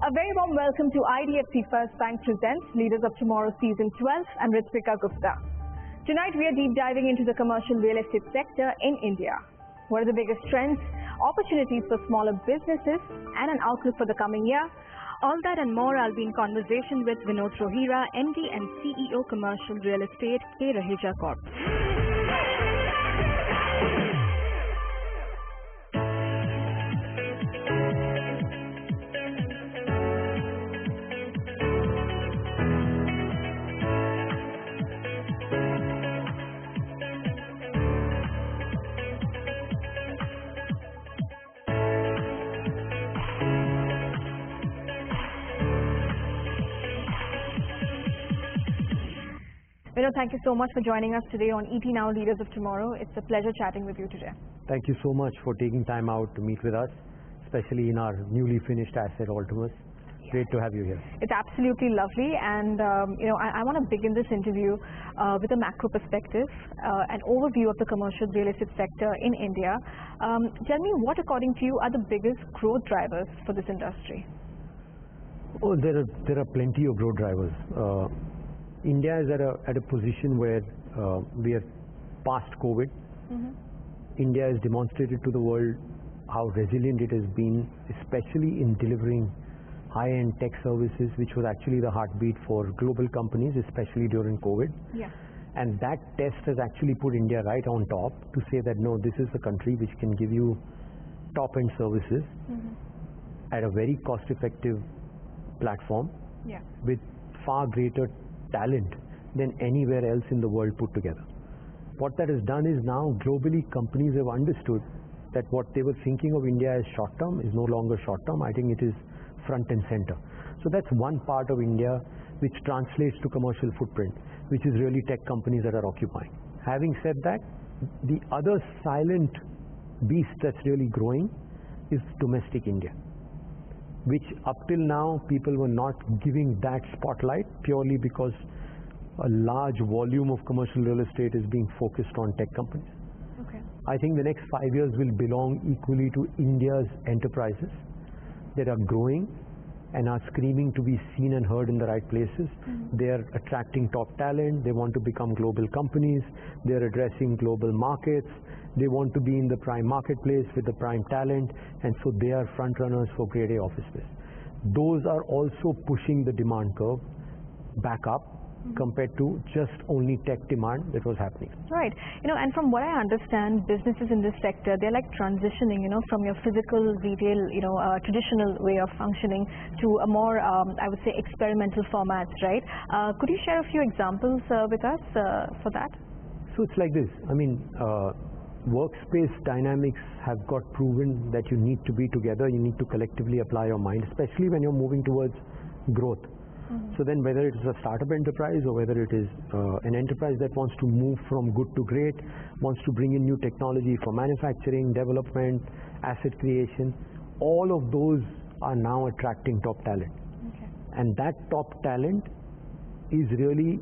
A very warm welcome to IDFC First Bank presents Leaders of Tomorrow Season 12 and Ritwika Gupta. Tonight we are deep diving into the commercial real estate sector in India. What are the biggest trends, opportunities for smaller businesses and an outlook for the coming year? All that and more I'll be in conversation with Vinod Rohira, MD and CEO Commercial Real Estate, K. Raheja Corp. Vinod, thank you so much for joining us today on ET Now Leaders of Tomorrow. It's a pleasure chatting with you today. Thank you so much for taking time out to meet with us, especially in our newly finished asset, Altimus. Great to have you here. It's absolutely lovely, and I want to begin this interview with a macro perspective, an overview of the commercial real estate sector in India. Tell me, what according to you are the biggest growth drivers for this industry? Oh, there are plenty of growth drivers. India is at a position where we are past COVID. India has demonstrated to the world how resilient it has been, especially in delivering high-end tech services, which was actually the heartbeat for global companies, especially during COVID. Yeah. And that test has actually put India right on top to say that no, this is the country which can give you top-end services at a very cost-effective platform with far greater talent than anywhere else in the world put together. What that has done is now globally companies have understood that what they were thinking of India as short term is no longer short term. I think it is front and center. So that's one part of India which translates to commercial footprint, which is really tech companies that are occupying. Having said that, the other silent beast that's really growing is domestic India, which up till now people were not giving that spotlight purely because a large volume of commercial real estate is being focused on tech companies. Okay. I think the next 5 years will belong equally to India's enterprises that are growing and are screaming to be seen and heard in the right places. They are attracting top talent, they want to become global companies, they are addressing global markets, they want to be in the prime marketplace with the prime talent, and so they are front runners for grade A office space. Those are also pushing the demand curve back up compared to just only tech demand that was happening. Right. And from what I understand, businesses in this sector, they're like transitioning, from your physical retail, traditional way of functioning to a more, I would say, experimental formats, right? Could you share a few examples with us for that? So it's like this. I mean, workspace dynamics have got proven that you need to be together, you need to collectively apply your mind, especially when you're moving towards growth. So then whether it is a startup enterprise or whether it is an enterprise that wants to move from good to great, wants to bring in new technology for manufacturing, development, asset creation, all of those are now attracting top talent. Okay. And that top talent is really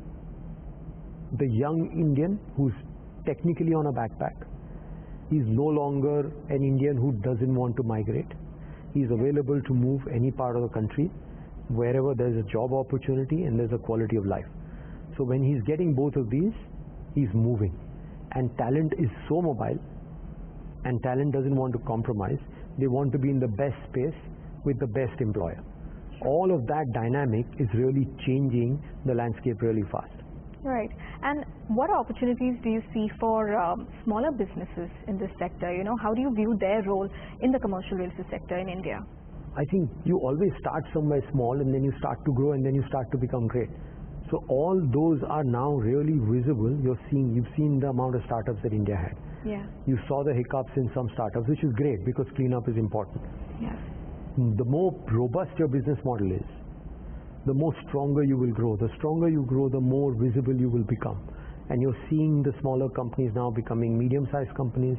the young Indian who's technically on a backpack. He's no longer an Indian who doesn't want to migrate. He's available to move any part of the country wherever there's a job opportunity and there's a quality of life. So when he's getting both of these, he's moving. And talent is so mobile, and talent doesn't want to compromise. They want to be in the best space with the best employer. All of that dynamic is really changing the landscape really fast. Right. And what opportunities do you see for smaller businesses in this sector? How do you view their role in the commercial real estate sector in India? I think you always start somewhere small and then you start to grow and then you start to become great. So all those are now really visible. You've seen the amount of startups that India had. Yeah. You saw the hiccups in some startups, which is great because cleanup is important. Yes. The more robust your business model is, the more stronger you will grow. The stronger you grow, the more visible you will become. And you're seeing the smaller companies now becoming medium-sized companies,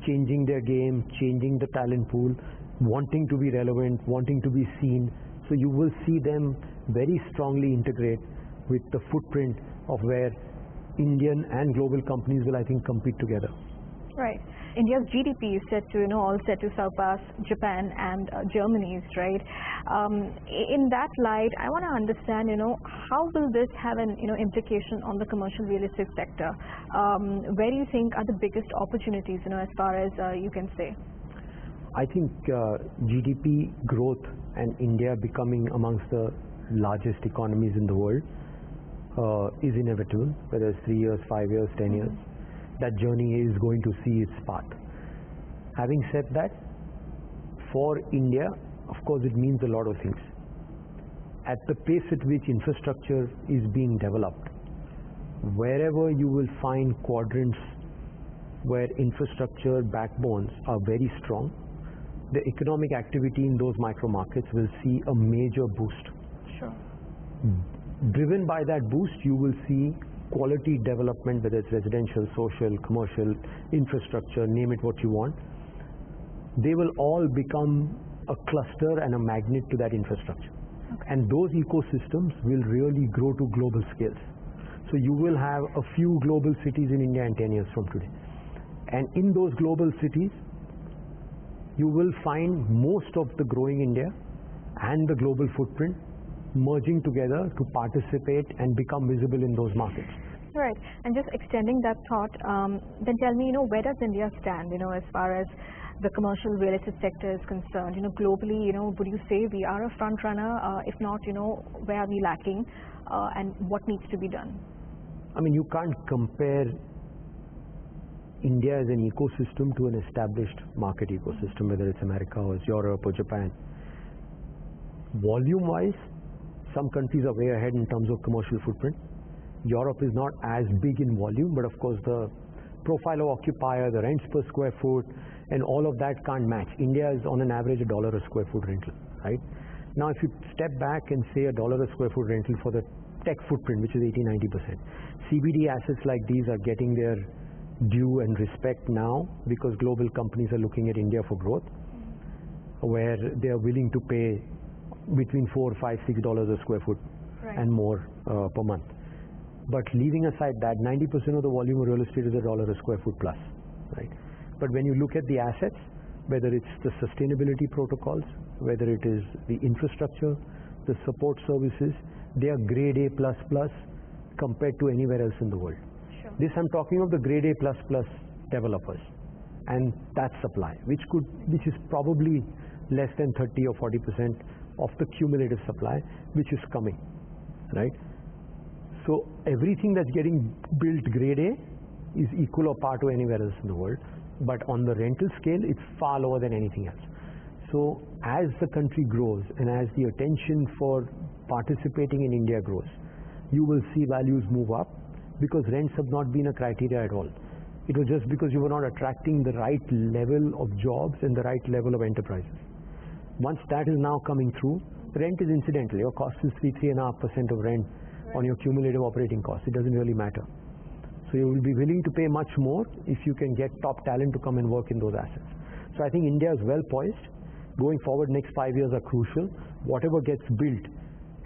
changing their game, changing the talent pool, wanting to be relevant, wanting to be seen. So you will see them very strongly integrate with the footprint of where Indian and global companies will, I think, compete together. Right. India's GDP is set to, all set to surpass Japan and Germany's, right? In that light, I want to understand, how will this have an, implication on the commercial real estate sector? Where do you think are the biggest opportunities, as far as you can say? I think GDP growth and India becoming amongst the largest economies in the world is inevitable, whether it's 3 years, 5 years, 10 years. That journey is going to see its path. Having said that, for India, of course, it means a lot of things. At the pace at which infrastructure is being developed, wherever you will find quadrants where infrastructure backbones are very strong, the economic activity in those micro markets will see a major boost. Sure. Driven by that boost, you will see quality development, whether it's residential, social, commercial, infrastructure, name it what you want. They will all become a cluster and a magnet to that infrastructure. Okay. And those ecosystems will really grow to global scales. So you will have a few global cities in India in 10 years from today. And in those global cities, you will find most of the growing India and the global footprint merging together to participate and become visible in those markets. Right. And just extending that thought, then tell me, where does India stand, as far as the commercial real estate sector is concerned? Globally, would you say we are a front runner? If not, where are we lacking? And what needs to be done? I mean, you can't compare India as an ecosystem to an established market ecosystem, whether it's America or it's Europe or Japan. Volume-wise, some countries are way ahead in terms of commercial footprint. Europe is not as big in volume, but of course the profile of occupier, the rents per square foot, and all of that can't match. India is on an average $1 a square foot rental, right? Now if you step back and say $1 a square foot rental for the tech footprint, which is 80-90%, CBD assets like these are getting their due and respect now because global companies are looking at India for growth, where they are willing to pay between $4, $5, $6 a square foot and more per month. But leaving aside that, 90% of the volume of real estate is $1 a square foot plus, right? But when you look at the assets, whether it's the sustainability protocols, whether it is the infrastructure, the support services, they are grade A++ compared to anywhere else in the world. Sure. This I'm talking of the grade A++ developers, and that supply, which is probably less than 30 or 40% of the cumulative supply which is coming, right? So everything that's getting built grade A is equal or par to anywhere else in the world, but on the rental scale it's far lower than anything else. So as the country grows and as the attention for participating in India grows, you will see values move up because rents have not been a criteria at all. It was just because you were not attracting the right level of jobs and the right level of enterprises. Once that is now coming through, rent is incidental. Your cost is 3.5% of rent on your cumulative operating cost. It doesn't really matter. So you will be willing to pay much more if you can get top talent to come and work in those assets. So I think India is well poised. Going forward, next 5 years are crucial. Whatever gets built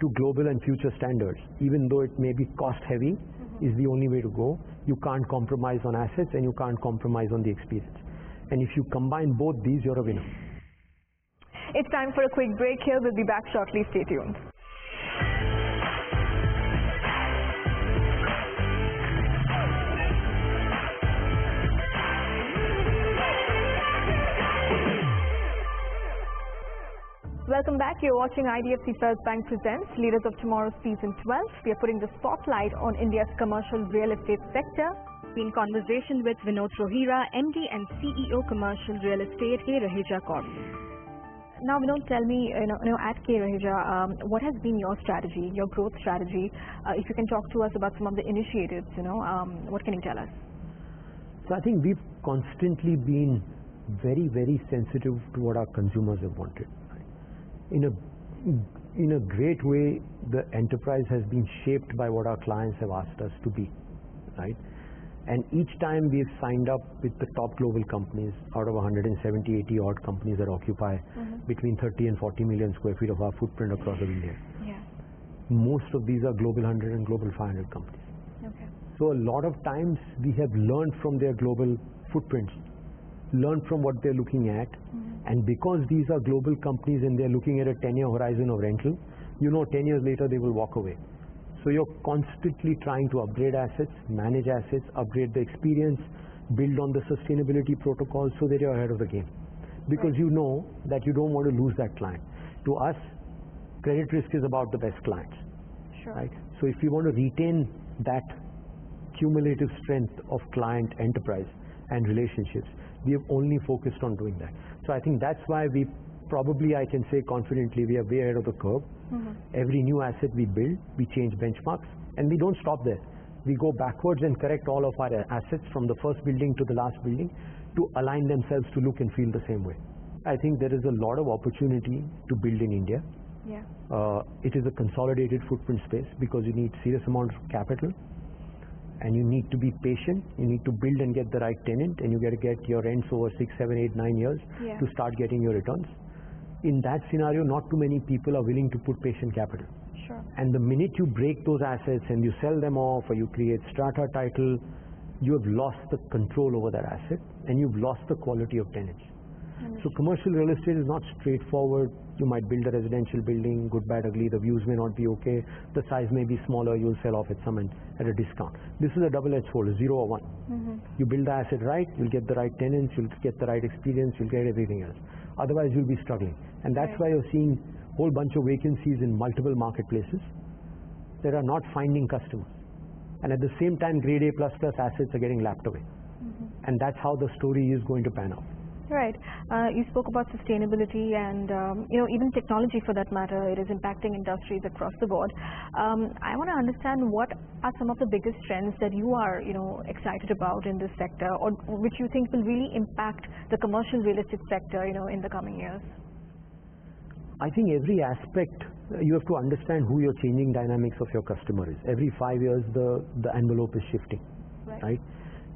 to global and future standards, even though it may be cost heavy, is the only way to go. You can't compromise on assets and you can't compromise on the experience. And if you combine both these, you're a winner. It's time for a quick break here. We'll be back shortly. Stay tuned. Welcome back. You're watching IDFC First Bank Presents Leaders of Tomorrow Season 12. We are putting the spotlight on India's commercial real estate sector. We're in conversation with Vinod Rohira, MD and CEO Commercial Real Estate, K. Rohira Corp. Now, Vinod, tell me, at K. Rohira, what has been your strategy, your growth strategy? If you can talk to us about some of the initiatives, what can you tell us? So I think we've constantly been very, very sensitive to what our consumers have wanted. In a great way, the enterprise has been shaped by what our clients have asked us to be, right? And each time we've signed up with the top global companies out of 170, 80 odd companies that occupy between 30 and 40 million square feet of our footprint across India. Yeah. Most of these are global 100 and global 500 companies. Okay. So a lot of times we have learned from their global footprints, learned from what they're looking at, and because these are global companies and they're looking at a 10-year horizon of rental, 10 years later they will walk away. So you're constantly trying to upgrade assets, manage assets, upgrade the experience, build on the sustainability protocols so that you're ahead of the game. Because you know that you don't want to lose that client. To us, credit risk is about the best clients. Sure. Right? So if you want to retain that cumulative strength of client enterprise and relationships, we have only focused on doing that. So I think that's why we probably, I can say confidently, we are way ahead of the curve. Every new asset we build, we change benchmarks, and we don't stop there. We go backwards and correct all of our assets from the first building to the last building to align themselves to look and feel the same way. I think there is a lot of opportunity to build in India. Yeah. It is a consolidated footprint space because you need serious amount of capital, and you need to be patient. You need to build and get the right tenant, and you got to get your rents over 6, 7, 8, 9 years to start getting your returns. In that scenario, not too many people are willing to put patient capital. Sure. And the minute you break those assets and you sell them off or you create strata title, you have lost the control over that asset and you've lost the quality of tenants. So commercial real estate is not straightforward. You might build a residential building, good, bad, ugly, the views may not be okay, the size may be smaller, you'll sell off at at a discount. This is a double-edged sword, a 0 or 1. You build the asset right, you'll get the right tenants, you'll get the right experience, you'll get everything else. Otherwise you'll be struggling. And that's why you're seeing a whole bunch of vacancies in multiple marketplaces that are not finding customers. And at the same time, grade A++ assets are getting lapped away. And that's how the story is going to pan out. Right. You spoke about sustainability and even technology for that matter. It is impacting industries across the board. I want to understand what are some of the biggest trends that you are excited about in this sector, or which you think will really impact the commercial real estate sector in the coming years. I think every aspect you have to understand who your changing dynamics of your customer is. Every 5 years the envelope is shifting, right?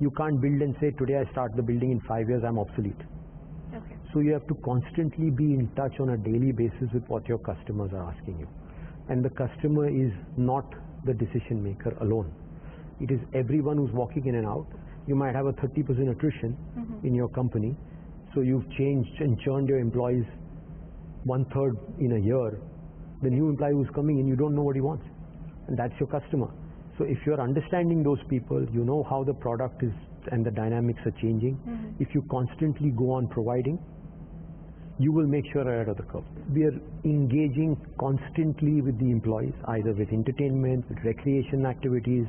You can't build and say today I start the building, in 5 years I'm obsolete. Okay. So you have to constantly be in touch on a daily basis with what your customers are asking you. And the customer is not the decision maker alone. It is everyone who's walking in and out. You might have a 30% attrition in your company. So you've changed and churned your employees 1/3 in a year. The new employee who's coming in, you don't know what he wants. And that's your customer. So if you're understanding those people, you know how the product is and the dynamics are changing. If you constantly go on providing, you will make sure you're ahead of the curve. We are engaging constantly with the employees, either with entertainment, with recreation activities,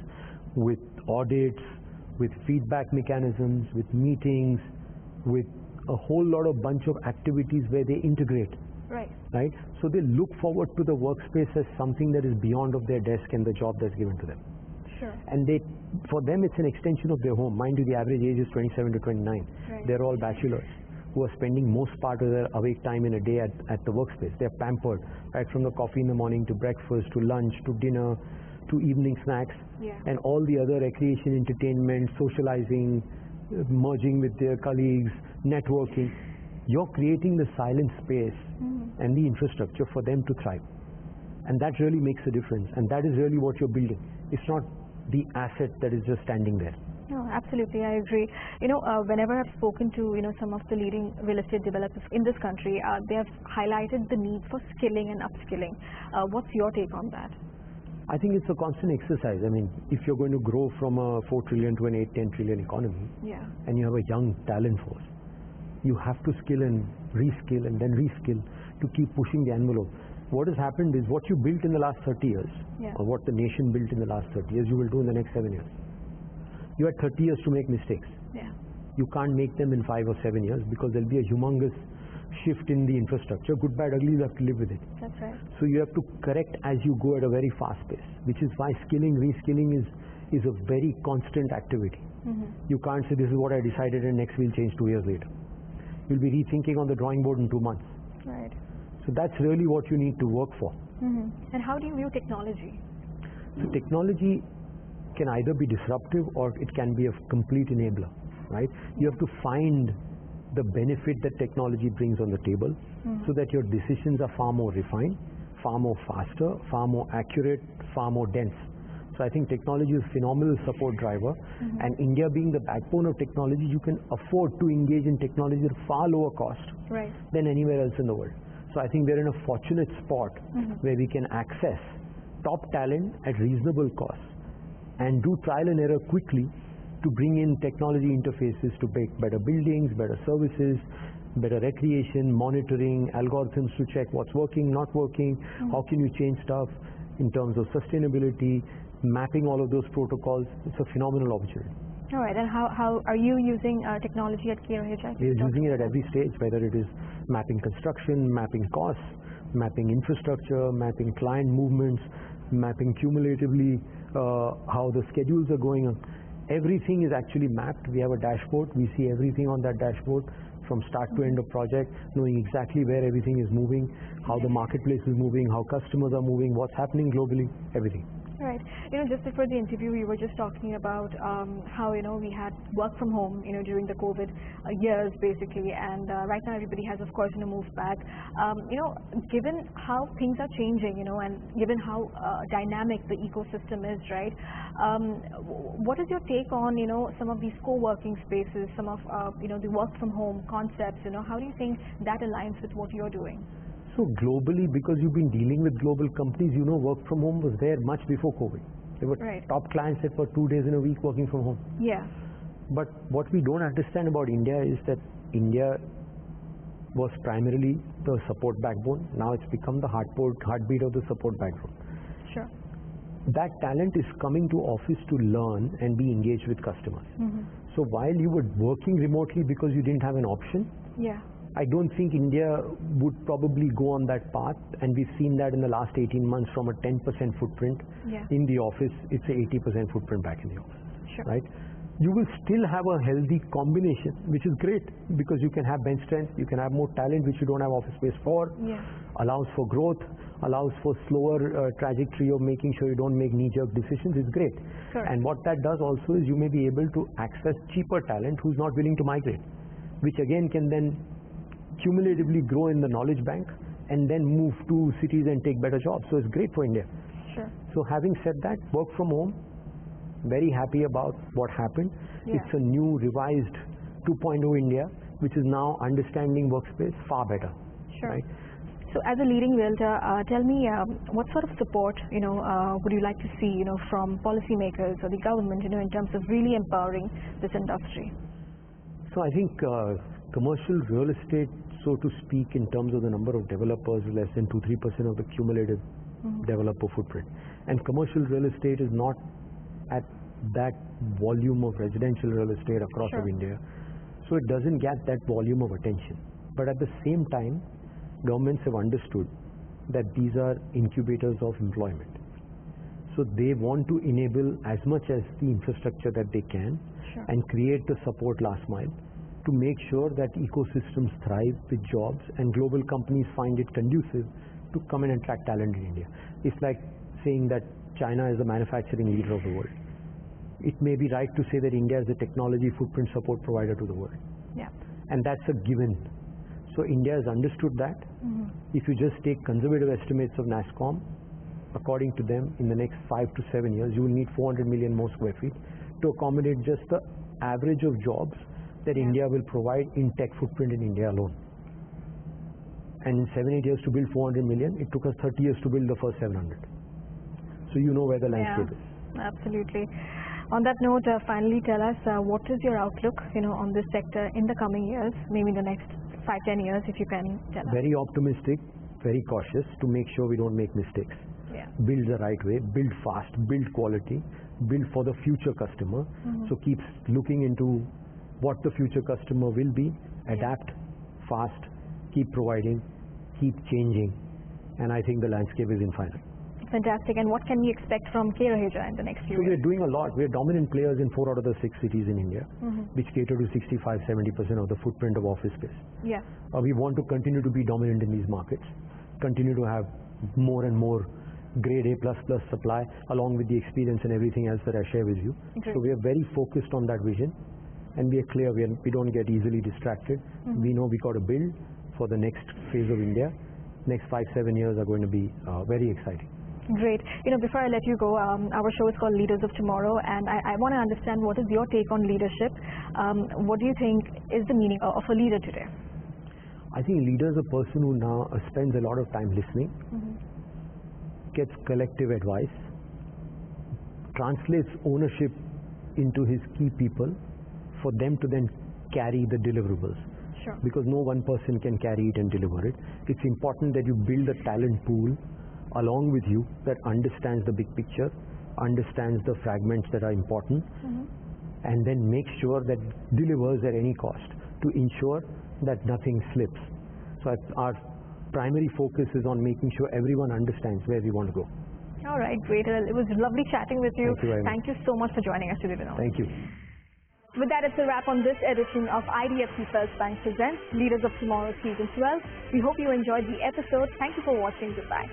with audits, with feedback mechanisms, with meetings, with a whole lot of bunch of activities where they integrate. Right? So they look forward to the workspace as something that is beyond of their desk and the job that's given to them. Sure. And for them it's an extension of their home. Mind you, the average age is 27 to 29. They're all bachelors who are spending most part of their awake time in a day at the workspace. They're pampered, right from the coffee in the morning to breakfast, to lunch, to dinner, to evening snacks, and all the other recreation, entertainment, socializing, merging with their colleagues, networking. You're creating the silent space and the infrastructure for them to thrive. And that really makes a difference. And that is really what you're building. It's not the asset that is just standing there. No, absolutely, I agree. Whenever I've spoken to some of the leading real estate developers in this country, they have highlighted the need for skilling and upskilling. What's your take on that? I think it's a constant exercise. I mean, if you're going to grow from a 4 trillion to an 8-10 trillion economy, and you have a young talent force, you have to skill and reskill and then reskill to keep pushing the envelope. What has happened is what you built in the last 30 years, or what the nation built in the last 30 years, you will do in the next 7 years. You had 30 years to make mistakes. You can't make them in 5 or 7 years because there'll be a humongous shift in the infrastructure. Good, bad, ugly, you have to live with it. That's right. So you have to correct as you go at a very fast pace, which is why skilling, reskilling is a very constant activity. You can't say this is what I decided and next we'll change 2 years later. You'll be rethinking on the drawing board in 2 months. Right. So that's really what you need to work for. And how do you view technology? So technology can either be disruptive or it can be a complete enabler, right? You have to find the benefit that technology brings on the table so that your decisions are far more refined, far more faster, far more accurate, far more dense. So I think technology is a phenomenal support driver, and India being the backbone of technology, you can afford to engage in technology at far lower cost than anywhere else in the world. So I think we're in a fortunate spot where we can access top talent at reasonable cost and do trial and error quickly to bring in technology interfaces to make better buildings, better services, better recreation, monitoring, algorithms to check what's working, not working, how can you change stuff in terms of sustainability, mapping all of those protocols. It's a phenomenal opportunity. All right, and how are you using technology at KRHI? We are using it at every stage, whether it is mapping construction, mapping costs, mapping infrastructure, mapping client movements, mapping cumulatively how the schedules are going on. Everything is actually mapped. We have a dashboard. We see everything on that dashboard from start to end of project, knowing exactly where everything is moving, how the marketplace is moving, how customers are moving, what's happening globally, everything. Right. Just before the interview, we were just talking about how we had work from home, during the COVID years basically, and right now everybody has, of course, moved back. Given how things are changing, and given how dynamic the ecosystem is, right? What is your take on some of these co-working spaces, some of the work from home concepts? How do you think that aligns with what you're doing? So globally, because you've been dealing with global companies, work from home was there much before COVID. There were top clients that were 2 days in a week working from home. Yeah. But what we don't understand about India is that India was primarily the support backbone. Now it's become the heartbeat of the support backbone. Sure. That talent is coming to office to learn and be engaged with customers. So while you were working remotely because you didn't have an option, I don't think India would probably go on that path, and we've seen that in the last 18 months from a 10% footprint in the office, it's a 80% footprint back in the office, right? You will still have a healthy combination, which is great because you can have bench strength, you can have more talent which you don't have office space for, allows for growth, allows for slower trajectory of making sure you don't make knee-jerk decisions. It's great. And what that does also is you may be able to access cheaper talent who's not willing to migrate, which again can then cumulatively grow in the knowledge bank and then move to cities and take better jobs. So it's great for India. So having said that, work from home, very happy about what happened. It's a new revised 2.0 India, which is now understanding workspace far better. Right? So as a leading realtor, tell me what sort of support would you like to see from policymakers or the government in terms of really empowering this industry? So I think commercial real estate, so to speak, in terms of the number of developers, less than 2-3% of the cumulative developer footprint. And commercial real estate is not at that volume of residential real estate across of India. So it doesn't get that volume of attention. But at the same time, governments have understood that these are incubators of employment. So they want to enable as much as the infrastructure that they can and create the support last mile to make sure that ecosystems thrive with jobs and global companies find it conducive to come and attract talent in India. It's like saying that China is the manufacturing leader of the world. It may be right to say that India is a technology footprint support provider to the world. And that's a given. So India has understood that. If you just take conservative estimates of NASSCOM, according to them, in the next 5 to 7 years, you will need 400 million more square feet to accommodate just the average of jobs that India will provide in tech footprint in India alone. And in 7-8 years to build 400 million, it took us 30 years to build the first 700. So you know where the landscape is. Absolutely. On that note, finally tell us what is your outlook on this sector in the coming years, maybe the next 5-10 years, if you can tell us. Very optimistic, very cautious to make sure we don't make mistakes. Build the right way, build fast, build quality, build for the future customer. So keep looking into what the future customer will be, adapt fast, keep providing, keep changing, and I think the landscape is infinite. Fantastic. And what can we expect from KRHI in the next few years? So we're doing a lot. We're dominant players in 4 out of the 6 cities in India, which cater to 65-70% of the footprint of office space. We want to continue to be dominant in these markets, continue to have more and more grade A++ supply along with the experience and everything else that I share with you. So we are very focused on that vision, and we are clear we don't get easily distracted. We know we got to build for the next phase of India. Next 5-7 years are going to be very exciting. Great. Before I let you go, our show is called Leaders of Tomorrow, and I want to understand what is your take on leadership. What do you think is the meaning of a leader today? I think a leader is a person who now spends a lot of time listening, gets collective advice, translates ownership into his key people for them to then carry the deliverables. Sure. Because no one person can carry it and deliver it. It's important that you build a talent pool along with you that understands the big picture, understands the fragments that are important, and then makes sure that delivers at any cost to ensure that nothing slips. So our primary focus is on making sure everyone understands where we want to go. All right, great. It was lovely chatting with you. Thank you very much. Thank you so much for joining us today, Vinod. Thank you. With that, it's a wrap on this edition of IDFC First Bank Presents Leaders of Tomorrow Season 12. We hope you enjoyed the episode. Thank you for watching. Goodbye.